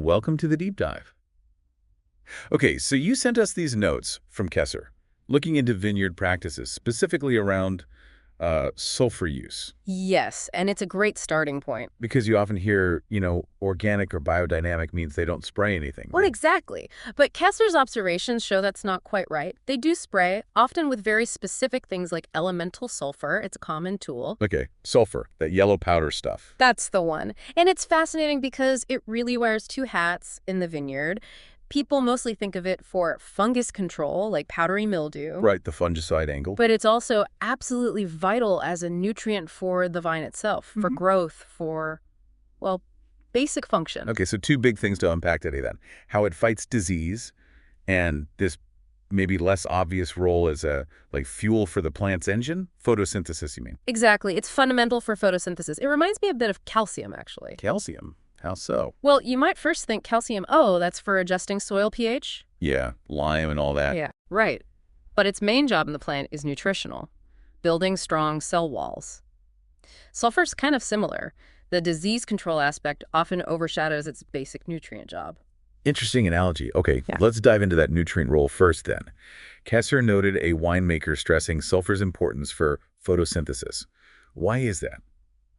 Welcome to the deep dive. Okay, so you sent us these notes from Kesser, looking into vineyard practices, specifically around sulfur use. Yes, and it's a great starting point. Because you often hear, organic or biodynamic means they don't spray anything, Well, right? exactly. But Kesser's observations show that's not quite right. They do spray, often with very specific things like elemental sulfur. It's a common tool. Okay, sulfur, that yellow powder stuff. That's the one. And it's fascinating because it really wears two hats in the vineyard. People mostly think of it for fungus control, like powdery mildew. Right, the fungicide angle. But it's also absolutely vital as a nutrient for the vine itself, for growth, for, well, basic function. Okay, so two big things to unpack today then. How it fights disease and this maybe less obvious role as a fuel for the plant's engine? Photosynthesis, you mean? Exactly. It's fundamental for photosynthesis. It reminds me a bit of calcium, actually. Calcium. How so? Well, you might first think calcium, oh, that's for adjusting soil pH. Yeah, lime and all that. Yeah, right. But its main job in the plant is nutritional, building strong cell walls. Sulfur's kind of similar. The disease control aspect often overshadows its basic nutrient job. Interesting analogy. Okay, Yeah. let's dive into that nutrient role first then. Kesser noted a winemaker stressing sulfur's importance for photosynthesis. Why is that?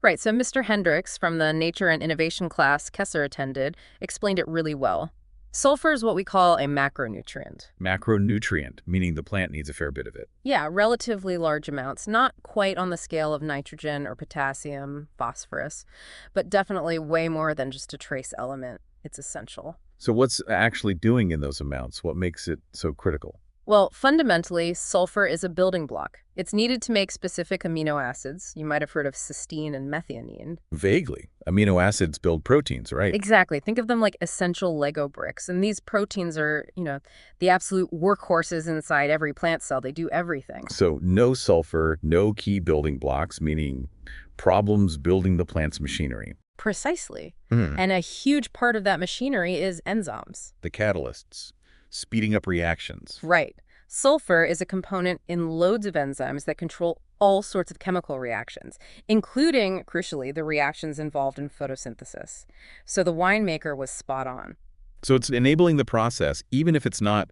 Right, so Mr. Hendricks from the Nature and Innovation class Kesser attended explained it really well. Sulfur is what we call a macronutrient. Macronutrient, meaning the plant needs a fair bit of it. Yeah, relatively large amounts, not quite on the scale of nitrogen or potassium, phosphorus, but definitely way more than just a trace element. It's essential. So what's actually doing in those amounts? What makes it so critical? Well, fundamentally, sulfur is a building block. It's needed to make specific amino acids. You might have heard of cysteine and methionine. Vaguely. Amino acids build proteins, right? Exactly. Think of them like essential Lego bricks. And these proteins are, the absolute workhorses inside every plant cell. They do everything. So no sulfur, no key building blocks, meaning problems building the plant's machinery. Precisely. And a huge part of that machinery is enzymes. The catalysts, speeding up reactions. Right. Sulfur is a component in loads of enzymes that control all sorts of chemical reactions, including, crucially, the reactions involved in photosynthesis. So the winemaker was spot on. So it's enabling the process, even if it's not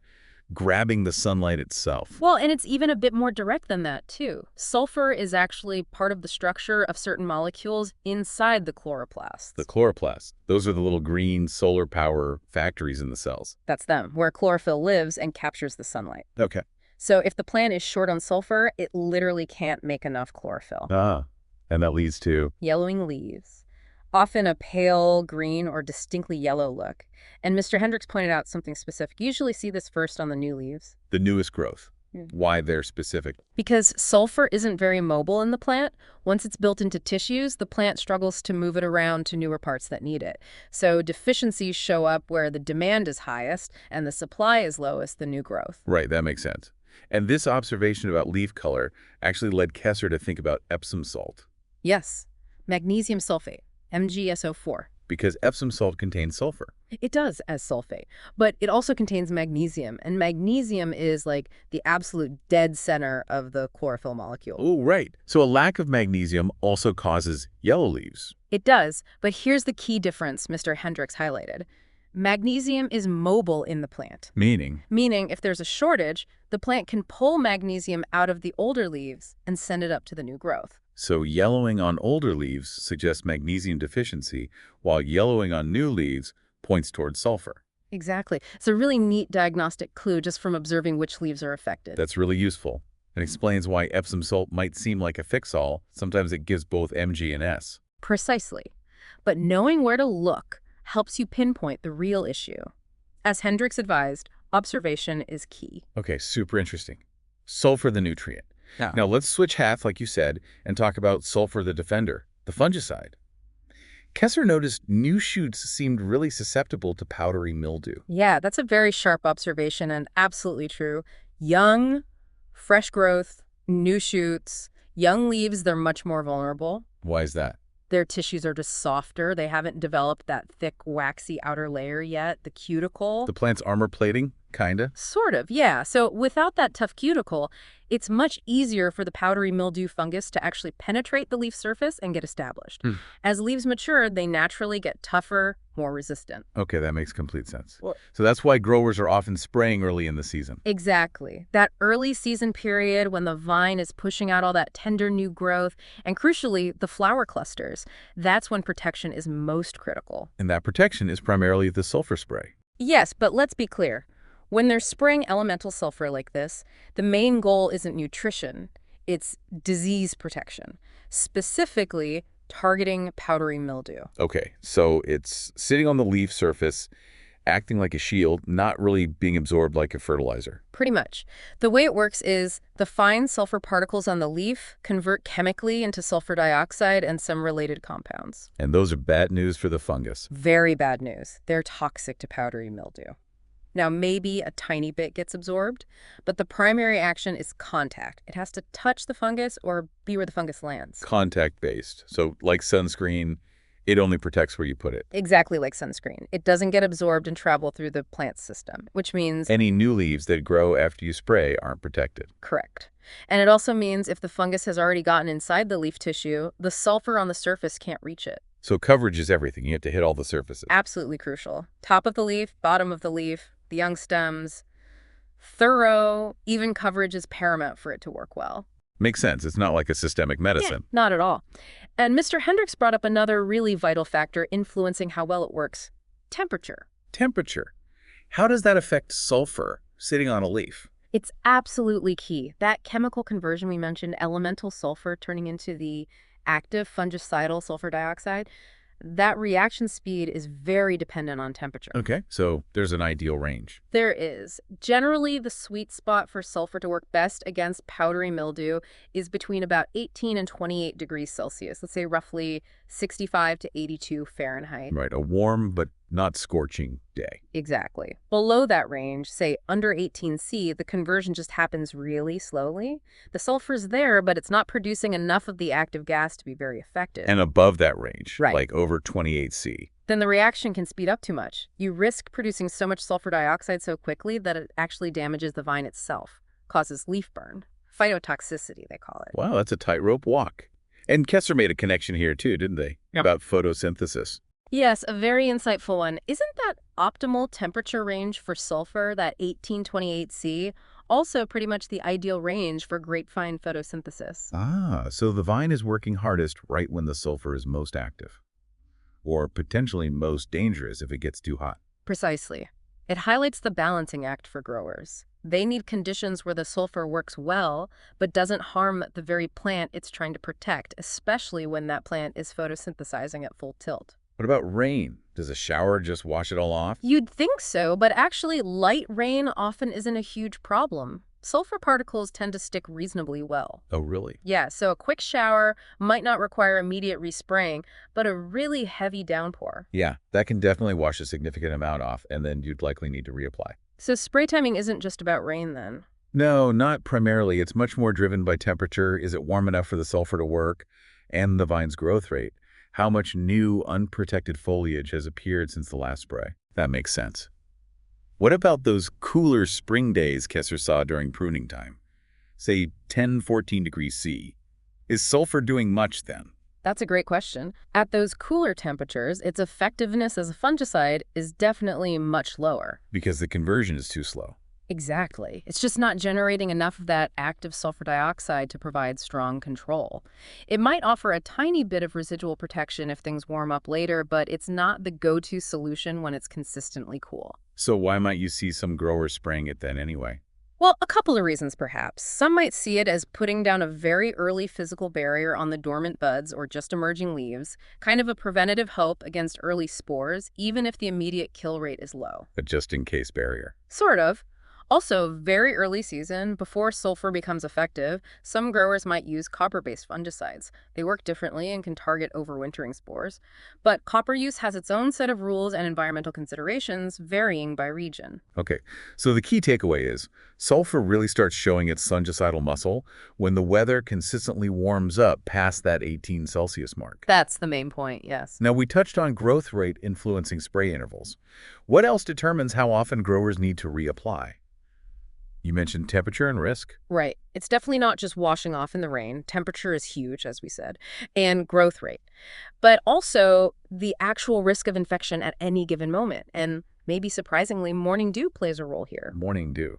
grabbing the sunlight itself. Well, and it's even a bit more direct than that, too. Sulfur is actually part of the structure of certain molecules inside the chloroplasts. The chloroplasts, those are the little green solar power factories in the cells. That's them, where chlorophyll lives and captures the sunlight. Okay. So if the plant is short on sulfur, it literally can't make enough chlorophyll. And that leads to? Yellowing leaves, often a pale green or distinctly yellow look. And Mr. Hendricks pointed out something specific. You usually see this first on the new leaves. The newest growth. Yeah. Why they're specific. Because sulfur isn't very mobile in the plant. Once it's built into tissues, the plant struggles to move it around to newer parts that need it. So deficiencies show up where the demand is highest and the supply is lowest, the new growth. Right, that makes sense. And this observation about leaf color actually led Kesser to think about Epsom salt. Yes, magnesium sulfate, MgSO4. Because Epsom salt contains sulfur. It does as sulfate, but it also contains magnesium, and magnesium is like the absolute dead center of the chlorophyll molecule. Oh, right. So a lack of magnesium also causes yellow leaves. It does, but here's the key difference Mr. Hendricks highlighted. Magnesium is mobile in the plant. Meaning? Meaning, if there's a shortage, the plant can pull magnesium out of the older leaves and send it up to the new growth. So yellowing on older leaves suggests magnesium deficiency, while yellowing on new leaves points towards sulfur. Exactly. It's a really neat diagnostic clue just from observing which leaves are affected. That's really useful. It explains why Epsom salt might seem like a fix-all. Sometimes it gives both Mg and S. Precisely. But knowing where to look helps you pinpoint the real issue. As Hendricks advised, observation is key. Okay, super interesting. Sulfur the nutrient. Yeah. Now let's switch hats, like you said, and talk about sulfur the defender, the fungicide. Kesser noticed new shoots seemed really susceptible to powdery mildew. Yeah, that's a very sharp observation and absolutely true. Young, fresh growth, new shoots, young leaves, they're much more vulnerable. Why is that? Their tissues are just softer. They haven't developed that thick, waxy outer layer yet, the cuticle. The plant's armor plating? Kinda? Sort of, yeah. So without that tough cuticle, it's much easier for the powdery mildew fungus to actually penetrate the leaf surface and get established. Hmm. As leaves mature, they naturally get tougher, more resistant. Okay, that makes complete sense. Well, So that's why growers are often spraying early in the season. exactly. That early season period when the vine is pushing out all that tender new growth, and crucially, the flower clusters, that's when protection is most critical. And that protection is primarily the sulfur spray. Yes, but let's be clear. When they're spraying elemental sulfur like this, the main goal isn't nutrition, it's disease protection, specifically targeting powdery mildew. Okay, so it's sitting on the leaf surface, acting like a shield, not really being absorbed like a fertilizer. Pretty much. The way it works is the fine sulfur particles on the leaf convert chemically into sulfur dioxide and some related compounds. And those are bad news for the fungus. Very bad news. They're toxic to powdery mildew. Now, maybe a tiny bit gets absorbed, but the primary action is contact. It has to touch the fungus or be where the fungus lands. Contact-based. So like sunscreen, it only protects where you put it. Exactly like sunscreen. It doesn't get absorbed and travel through the plant system, which means... Any new leaves that grow after you spray aren't protected. Correct. And it also means if the fungus has already gotten inside the leaf tissue, the sulfur on the surface can't reach it. So coverage is everything. You have to hit all the surfaces. Absolutely crucial. Top of the leaf, bottom of the leaf, the young stems. Thorough, even coverage is paramount for it to work well. Makes sense. It's not like a systemic medicine. Not at all. And Mr. Hendricks brought up another really vital factor influencing how well it works: temperature. Temperature. How does that affect sulfur sitting on a leaf? It's absolutely key. That chemical conversion we mentioned, elemental sulfur turning into the active fungicidal sulfur dioxide, that reaction speed is very dependent on temperature. Okay, so there's an ideal range. There is. Generally, the sweet spot for sulfur to work best against powdery mildew is between about 18 and 28 degrees Celsius. Let's say roughly 65 to 82 Fahrenheit. Right, a warm but not scorching day. Exactly. Below that range, say under 18°C, the conversion just happens really slowly. The sulfur's there, but it's not producing enough of the active gas to be very effective. And above that range, Right. like over 28°C. Then the reaction can speed up too much. You risk producing so much sulfur dioxide so quickly that it actually damages the vine itself, causes leaf burn. Phytotoxicity, they call it. Wow, that's a tightrope walk. And Kesser made a connection here too, didn't they? Yep. About photosynthesis. Yes, a very insightful one. Isn't that optimal temperature range for sulfur, that 1828°C, also pretty much the ideal range for grapevine photosynthesis? Ah, so the vine is working hardest right when the sulfur is most active. Or potentially most dangerous if it gets too hot. Precisely. It highlights the balancing act for growers. They need conditions where the sulfur works well, but doesn't harm the very plant it's trying to protect, especially when that plant is photosynthesizing at full tilt. What about rain? Does a shower just wash it all off? You'd think so, but actually light rain often isn't a huge problem. Sulfur particles tend to stick reasonably well. Oh, really? Yeah, so a quick shower might not require immediate respraying, but a really heavy downpour. Yeah, that can definitely wash a significant amount off, and then you'd likely need to reapply. So spray timing isn't just about rain then. No, not primarily. It's much more driven by temperature. Is it warm enough for the sulfur to work? And the vine's growth rate. How much new, unprotected foliage has appeared since the last spray? That makes sense. What about those cooler spring days Kesser saw during pruning time? Say 10-14 degrees C. Is sulfur doing much then? That's a great question. At those cooler temperatures, its effectiveness as a fungicide is definitely much lower. Because the conversion is too slow. Exactly. It's just not generating enough of that active sulfur dioxide to provide strong control. It might offer a tiny bit of residual protection if things warm up later, but it's not the go-to solution when it's consistently cool. So why might you see some growers spraying it then anyway? Well, a couple of reasons perhaps. Some might see it as putting down a very early physical barrier on the dormant buds or just emerging leaves, kind of a preventative hope against early spores, even if the immediate kill rate is low. A just-in-case barrier. Sort of. Also, very early season, before sulfur becomes effective, some growers might use copper-based fungicides. They work differently and can target overwintering spores. But copper use has its own set of rules and environmental considerations, varying by region. Okay, so the key takeaway is sulfur really starts showing its fungicidal muscle when the weather consistently warms up past that 18 Celsius mark. That's the main point, yes. Now, we touched on growth rate influencing spray intervals. What else determines how often growers need to reapply? You mentioned temperature and risk. Right. It's definitely not just washing off in the rain. Temperature is huge, as we said, and growth rate. But also the actual risk of infection at any given moment. And maybe surprisingly, morning dew plays a role here. Morning dew.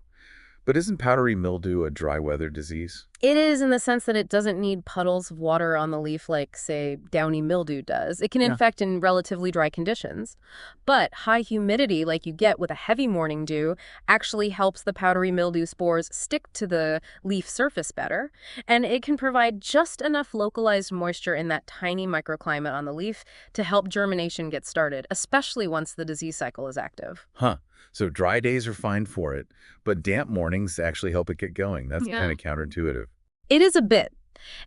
But isn't powdery mildew a dry weather disease? It is in the sense that it doesn't need puddles of water on the leaf like, say, downy mildew does. It can infect in relatively dry conditions. But high humidity, like you get with a heavy morning dew, actually helps the powdery mildew spores stick to the leaf surface better. And it can provide just enough localized moisture in that tiny microclimate on the leaf to help germination get started, especially once the disease cycle is active. Huh. So dry days are fine for it, but damp mornings actually help it get going. That's kind of counterintuitive. It is a bit.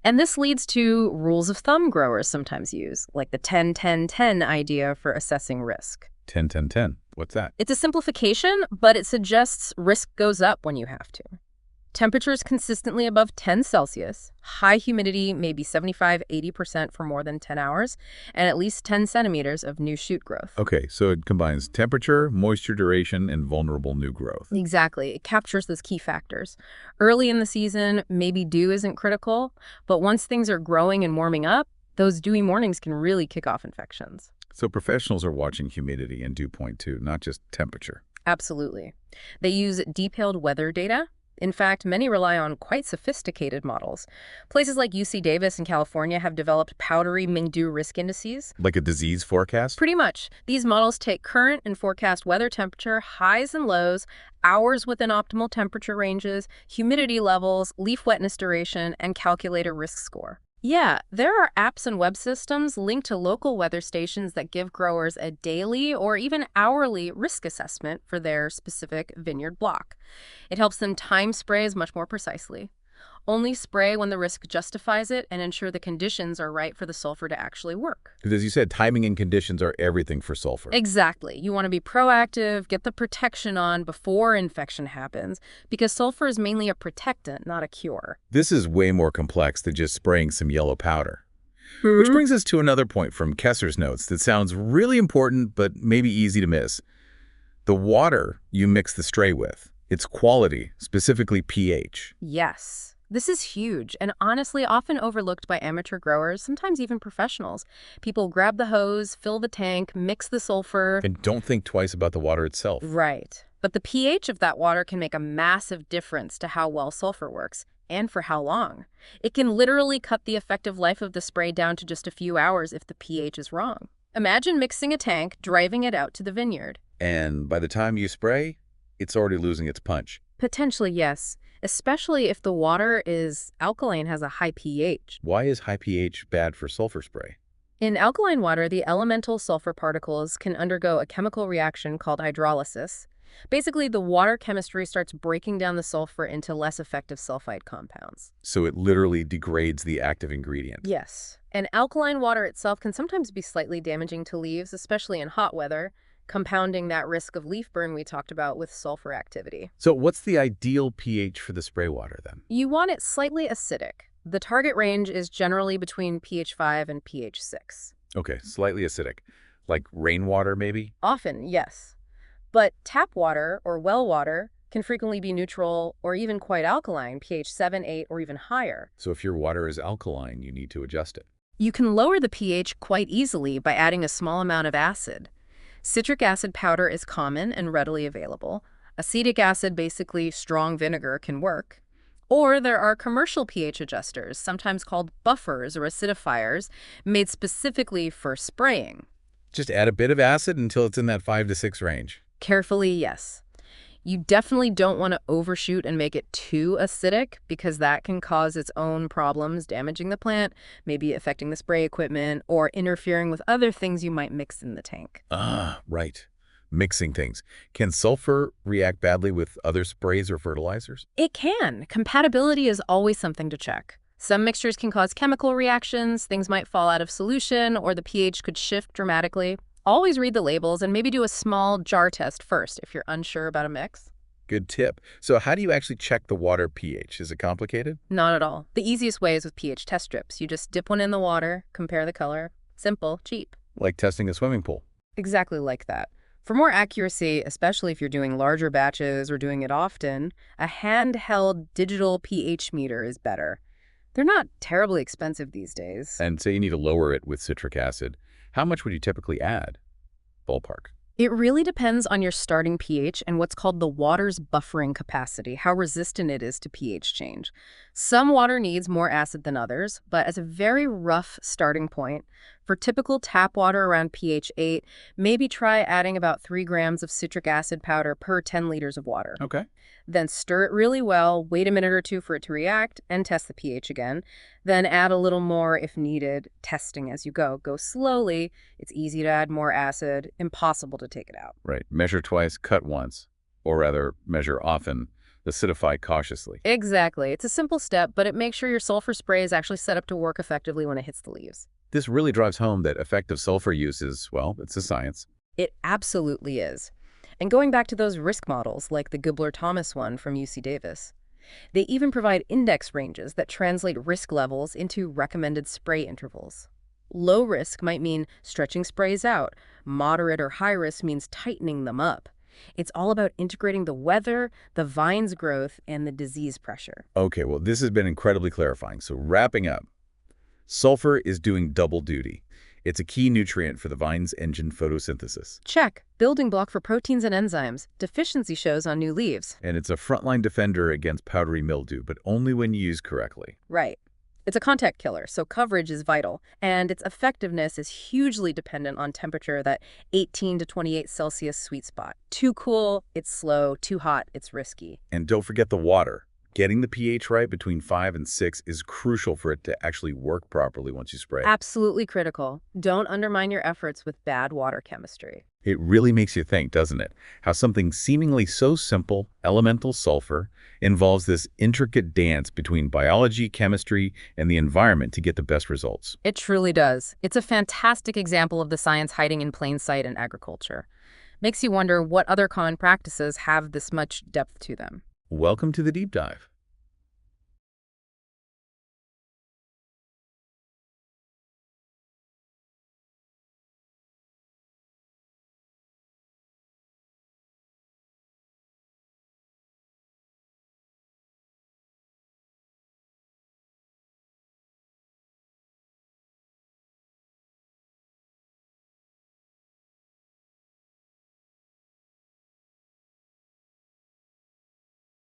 And this leads to rules of thumb growers sometimes use, like the 10-10-10 idea for assessing risk. 10-10-10. What's that? It's a simplification, but it suggests risk goes up when you have to. Temperatures consistently above 10 Celsius, high humidity, maybe 75-80% for more than 10 hours, and at least 10 centimeters of new shoot growth. Okay, so it combines temperature, moisture duration, and vulnerable new growth. Exactly. It captures those key factors. Early in the season, maybe dew isn't critical, but once things are growing and warming up, those dewy mornings can really kick off infections. So professionals are watching humidity and dew point too, not just temperature. Absolutely. They use detailed weather data. In fact, many rely on quite sophisticated models. Places like UC Davis in California have developed powdery mildew risk indices. Like a disease forecast? Pretty much. These models take current and forecast weather temperature, highs and lows, hours within optimal temperature ranges, humidity levels, leaf wetness duration, and calculate a risk score. Yeah, there are apps and web systems linked to local weather stations that give growers a daily or even hourly risk assessment for their specific vineyard block. It helps them time sprays much more precisely. Only spray when the risk justifies it and ensure the conditions are right for the sulfur to actually work. Because as you said, timing and conditions are everything for sulfur. Exactly. You want to be proactive, get the protection on before infection happens, because sulfur is mainly a protectant, not a cure. This is way more complex than just spraying some yellow powder. Which brings us to another point from Kesser's notes that sounds really important but maybe easy to miss. The water you mix the spray with, its quality, specifically pH. Yes. This is huge and honestly often overlooked by amateur growers, sometimes even professionals. People grab the hose, fill the tank, mix the sulfur. And don't think twice about the water itself. Right. But the pH of that water can make a massive difference to how well sulfur works and for how long. It can literally cut the effective life of the spray down to just a few hours if the pH is wrong. Imagine mixing a tank, driving it out to the vineyard. And by the time you spray, it's already losing its punch. Potentially, yes. Especially if the water is alkaline, has a high pH. Why is high pH bad for sulfur spray? In alkaline water, the elemental sulfur particles can undergo a chemical reaction called hydrolysis. Basically, the water chemistry starts breaking down the sulfur into less effective sulfite compounds. So it literally degrades the active ingredient. Yes. And alkaline water itself can sometimes be slightly damaging to leaves, especially in hot weather, compounding that risk of leaf burn we talked about with sulfur activity. So what's the ideal pH for the spray water then? You want it slightly acidic. The target range is generally between pH 5 and pH 6. Okay, slightly acidic. Like rainwater maybe? Often, yes. But tap water or well water can frequently be neutral or even quite alkaline, pH 7, 8, or even higher. So if your water is alkaline, you need to adjust it. You can lower the pH quite easily by adding a small amount of acid. Citric acid powder is common and readily available. Acetic acid, basically strong vinegar, can work. Or there are commercial pH adjusters, sometimes called buffers or acidifiers, made specifically for spraying. Just add a bit of acid until it's in that 5 to 6 range. Carefully, yes. You definitely don't want to overshoot and make it too acidic because that can cause its own problems, damaging the plant, maybe affecting the spray equipment, or interfering with other things you might mix in the tank. Ah, right. Mixing things. Can sulfur react badly with other sprays or fertilizers? It can. Compatibility is always something to check. Some mixtures can cause chemical reactions, things might fall out of solution, or the pH could shift dramatically. Always read the labels and maybe do a small jar test first if you're unsure about a mix. Good tip. So how do you actually check the water pH? Is it complicated? Not at all. The easiest way is with pH test strips. You just dip one in the water, compare the color. Simple, cheap. Like testing a swimming pool. Exactly like that. For more accuracy, especially if you're doing larger batches or doing it often, a handheld digital pH meter is better. They're not terribly expensive these days. And say you need to lower it with citric acid. How much would you typically add? Ballpark. It really depends on your starting pH and what's called the water's buffering capacity, how resistant it is to pH change. Some water needs more acid than others, but as a very rough starting point, for typical tap water around pH 8, maybe try adding about 3 grams of citric acid powder per 10 liters of water. Okay. Then stir it really well, wait a minute or two for it to react, and test the pH again. Then add a little more if needed, testing as you go. Go slowly. It's easy to add more acid, impossible to take it out. Right. Measure twice, cut once. Or rather, measure often, acidify cautiously. Exactly. It's a simple step, but it makes sure your sulfur spray is actually set up to work effectively when it hits the leaves. This really drives home that effective sulfur use is, well, it's a science. It absolutely is. And going back to those risk models, like the Gibler-Thomas one from UC Davis, they even provide index ranges that translate risk levels into recommended spray intervals. Low risk might mean stretching sprays out. Moderate or high risk means tightening them up. It's all about integrating the weather, the vine's growth, and the disease pressure. Okay, well, this has been incredibly clarifying. So wrapping up, sulfur is doing double duty. It's a key nutrient for the vine's engine photosynthesis. Check. Building block for proteins and enzymes. Deficiency shows on new leaves. And it's a frontline defender against powdery mildew, but only when used correctly. Right. It's a contact killer, so coverage is vital. And its effectiveness is hugely dependent on temperature, that 18 to 28 Celsius sweet spot. Too cool, it's slow. Too hot, it's risky. And don't forget the water. Getting the pH right between 5 and 6 is crucial for it to actually work properly once you spray. Absolutely critical. Don't undermine your efforts with bad water chemistry. It really makes you think, doesn't it? How something seemingly so simple, elemental sulfur, involves this intricate dance between biology, chemistry, and the environment to get the best results. It truly does. It's a fantastic example of the science hiding in plain sight in agriculture. Makes you wonder what other common practices have this much depth to them. Welcome to the deep dive.